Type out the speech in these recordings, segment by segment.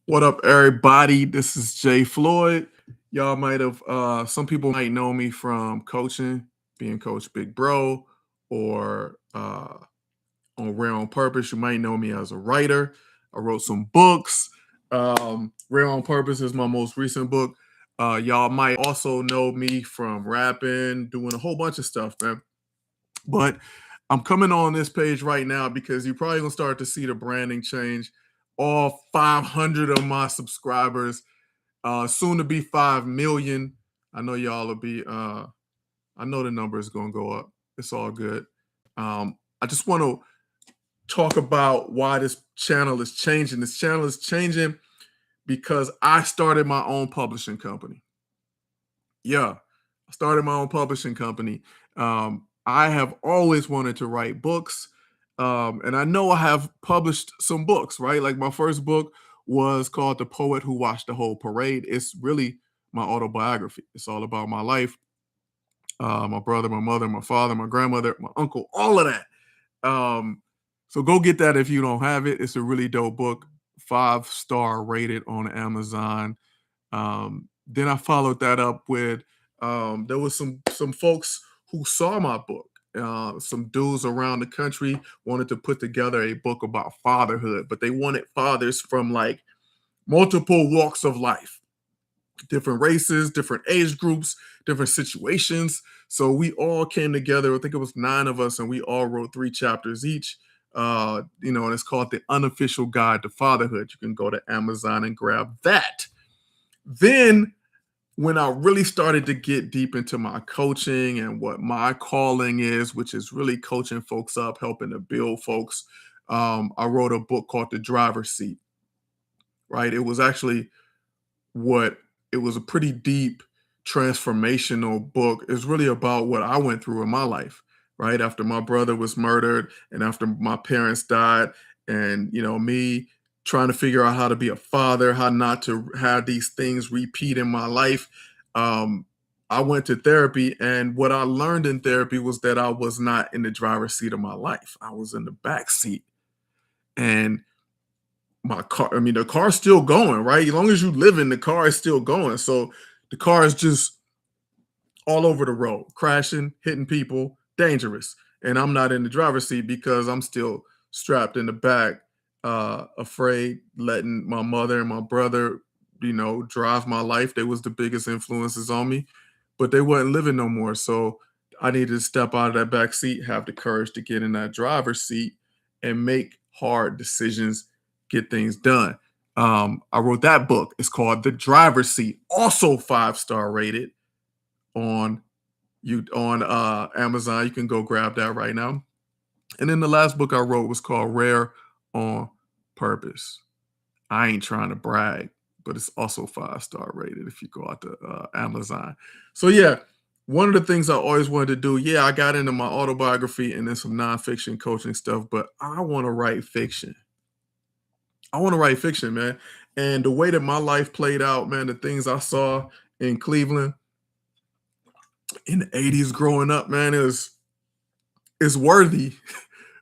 What up, everybody? This is Jay Floyd. Y'all might have, some people might know me from coaching, being Coach Big Bro, or on Rare on Purpose. You might know me as a writer. I wrote some books. Rare on Purpose is my most recent book. Y'all might also know me from rapping, doing a whole bunch of stuff, man. But I'm coming on this page right now because you're probably gonna start to see the branding change. All 500 of my subscribers, soon to be 5 million. I know y'all will be. I know the number is gonna go up. It's all good. I just want to talk about why this channel is changing. This channel is changing because I started my own publishing company. Yeah, I started my own publishing company. I have always wanted to write books. And I know I have published some books, right? Like my first book was called The Poet Who Watched the Whole Parade. It's really my autobiography. It's all about my life, my brother, my mother, my father, my grandmother, my uncle, all of that. So go get that if you don't have it. It's a really dope book, 5-star rated on Amazon. Then I followed that up with there was some folks who saw my book. Some dudes around the country wanted to put together a book about fatherhood, but they wanted fathers from like multiple walks of life, different races, different age groups, different situations. So we all came together. I think it was 9 of us, and we all wrote 3 chapters each. And it's called The Unofficial Guide to Fatherhood. You can go to Amazon and grab that. Then when I really started to get deep into my coaching and what my calling is, which is really coaching folks up, helping to build folks, I wrote a book called The Driver's Seat, right? It was actually it was a pretty deep transformational book. It's really about what I went through in my life, right? After my brother was murdered and after my parents died, and, me trying to figure out how to be a father, how not to have these things repeat in my life. I went to therapy, and what I learned in therapy was that I was not in the driver's seat of my life. I was in the back seat. And my car, I mean, the car's still going, right? As long as you live in the car, is still going. So the car is just all over the road, crashing, hitting people, dangerous. And I'm not in the driver's seat because I'm still strapped in the back, afraid, letting my mother and my brother, drive my life. They was the biggest influences on me, but they wasn't living no more. So I needed to step out of that back seat, have the courage to get in that driver's seat and make hard decisions, get things done. I wrote that book. It's called The Driver's Seat, also 5-star rated on Amazon. You can go grab that right now. And then the last book I wrote was called Rare on Purpose. I ain't trying to brag, but it's also 5-star rated if you go out to Amazon. So yeah, one of the things I always wanted to do, yeah, I got into my autobiography and then some nonfiction coaching stuff, but I want to write fiction. I want to write fiction, man. And the way that my life played out, man, the things I saw in Cleveland in the 80s growing up, man, is worthy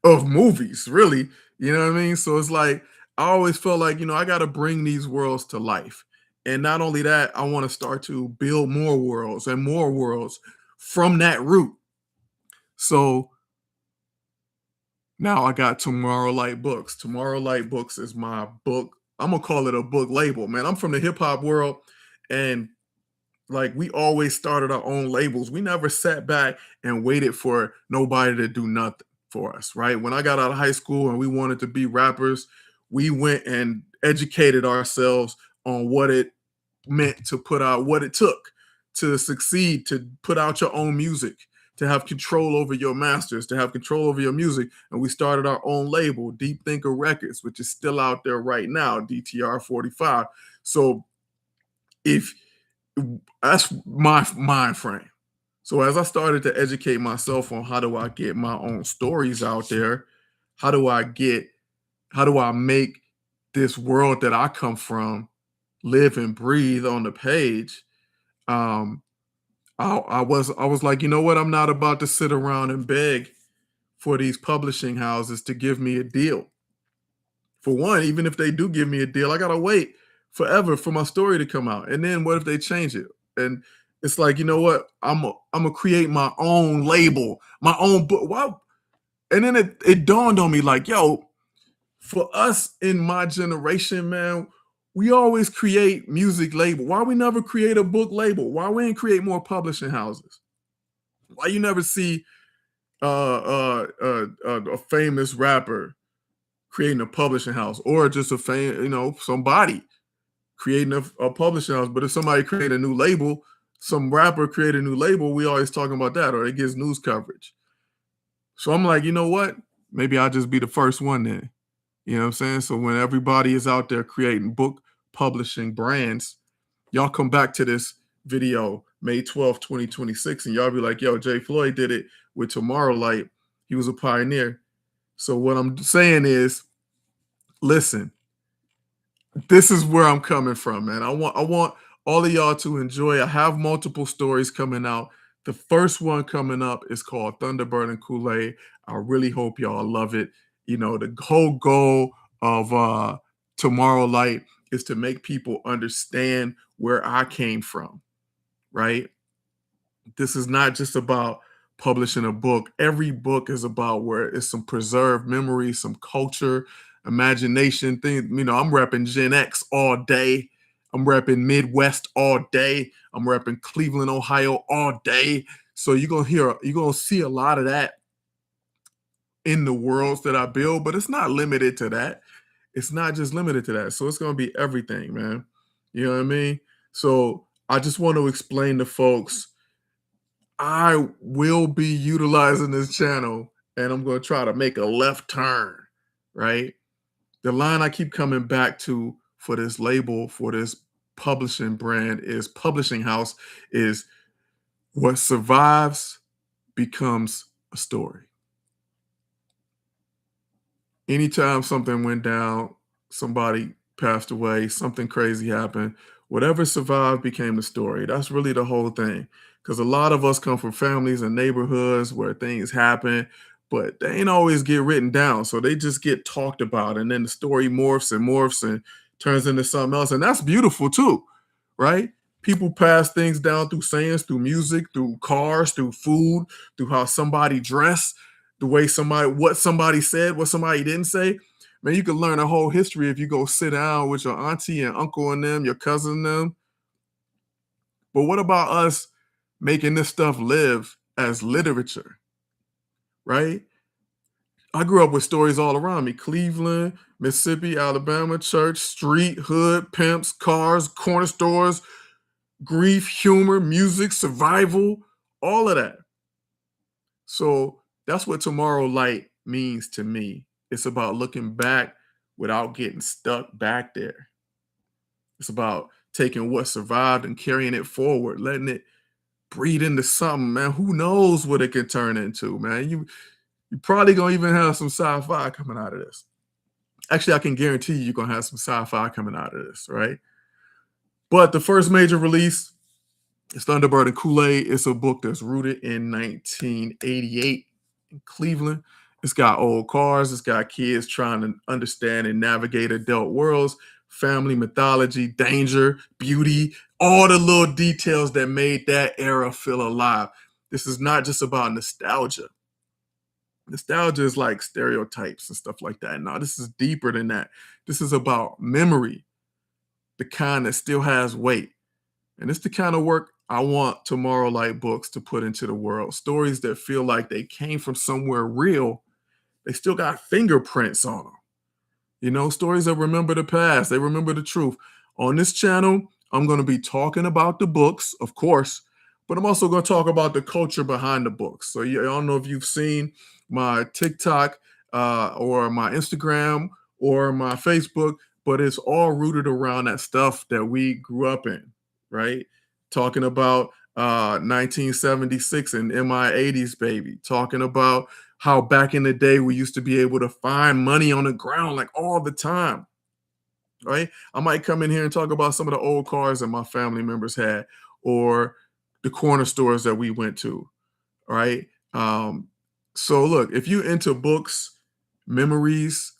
of movies, really. You know what I mean? So it's like I always felt like, I got to bring these worlds to life. And not only that, I want to start to build more worlds and more worlds from that root. So now I got Tomorrowlight Books. Tomorrowlight Books is my book. I'm gonna call it a book label, man. I'm from the hip hop world, and like we always started our own labels. We never sat back and waited for nobody to do nothing for us, right? When I got out of high school and we wanted to be rappers, we went and educated ourselves on what it meant to put out, what it took to succeed, to put out your own music, to have control over your masters, to have control over your music. And we started our own label, Deep Thinker Records, which is still out there right now, DTR 45. So if that's my mind frame. So as I started to educate myself on how do I get my own stories out there, how do I make this world that I come from live and breathe on the page? I was like, you know what? I'm not about to sit around and beg for these publishing houses to give me a deal. For one, even if they do give me a deal, I gotta wait forever for my story to come out. And then what if they change it? And it's like, you know what? I'm gonna create my own label, my own book. Wow. And then it dawned on me like, yo, for us in my generation, man, we always create music label. Why we never create a book label? Why we ain't create more publishing houses? Why you never see a famous rapper creating a publishing house, or just somebody creating a publishing house? But if somebody create a new label, some rapper create a new label, we always talking about that, or it gets news coverage. So I'm like, you know what? Maybe I'll just be the first one then. You know what I'm saying? So when everybody is out there creating book publishing brands, y'all come back to this video May 12th, 2026, and y'all be like, yo, Jay Floyd did it with Tomorrowlight. He was a pioneer. So what I'm saying is, listen, this is where I'm coming from, man. I want all of y'all to enjoy. I have multiple stories coming out. The first one coming up is called Thunderbird and Kool-Aid. I really hope y'all love it. You know, the whole goal of Tomorrow Light is to make people understand where I came from, right? This is not just about publishing a book. Every book is about where it's some preserved memory, some culture, imagination thing. You know, I'm repping Gen X all day. I'm repping Midwest all day. I'm repping Cleveland, Ohio all day. So you're gonna see a lot of that in the worlds that I build, but it's not limited to that. It's not just limited to that. So it's gonna be everything, man. You know what I mean? So I just want to explain to folks, I will be utilizing this channel, and I'm going to try to make a left turn, right? The line I keep coming back to for this label, for this publishing brand, is publishing house, is what survives becomes a story. Anytime something went down, somebody passed away, something crazy happened, whatever survived became the story. That's really the whole thing. Because a lot of us come from families and neighborhoods where things happen, but they ain't always get written down. So they just get talked about. And then the story morphs and turns into something else. And that's beautiful too, right? People pass things down through sayings, through music, through cars, through food, through how somebody dressed, the way what somebody said, what somebody didn't say. Man, you can learn a whole history if you go sit down with your auntie and uncle and them, your cousin and them. But what about us making this stuff live as literature, right? I grew up with stories all around me: Cleveland, Mississippi, Alabama, church, street, hood, pimps, cars, corner stores, grief, humor, music, survival, all of that. So that's what Tomorrow Light means to me. It's about looking back without getting stuck back there. It's about taking what survived and carrying it forward, letting it breed into something, man. Who knows what it can turn into, man? You probably gonna even have some sci-fi coming out of this. Actually, I can guarantee you're gonna have some sci-fi coming out of this, right? But the first major release is Thunderbird and Kool-Aid. It's a book that's rooted in 1988 in Cleveland. It's got old cars. It's got kids trying to understand and navigate adult worlds, family, mythology, danger, beauty, all the little details that made that era feel alive. This is not just about nostalgia. Nostalgia is like stereotypes and stuff like that. No, this is deeper than that. This is about memory, the kind that still has weight. And it's the kind of work I want Tomorrowlight Books to put into the world. Stories that feel like they came from somewhere real. They still got fingerprints on them. You know, stories that remember the past. They remember the truth. On this channel, I'm going to be talking about the books, of course, but I'm also going to talk about the culture behind the books. So I don't know if you've seen my TikTok or my Instagram or my Facebook, but it's all rooted around that stuff that we grew up in, right? Talking about 1976 and MI80s, baby. Talking about how back in the day we used to be able to find money on the ground like all the time, right? I might come in here and talk about some of the old cars that my family members had, or the corner stores that we went to, right? So look, if you're into books, memories,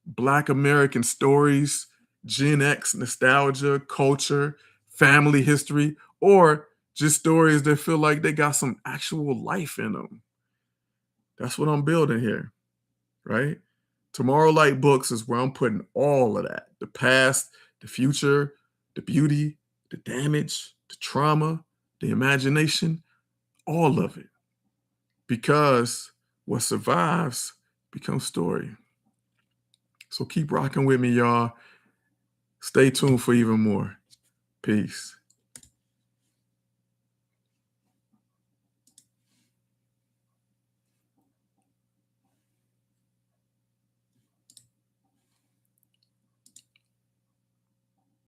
Black American stories, Gen X nostalgia, culture, family history, or just stories that feel like they got some actual life in them. That's what I'm building here, right? Tomorrowlight Books is where I'm putting all of that: the past, the future, the beauty, the damage, the trauma, the imagination, all of it. Because what survives becomes story. So keep rocking with me, y'all. Stay tuned for even more. Peace.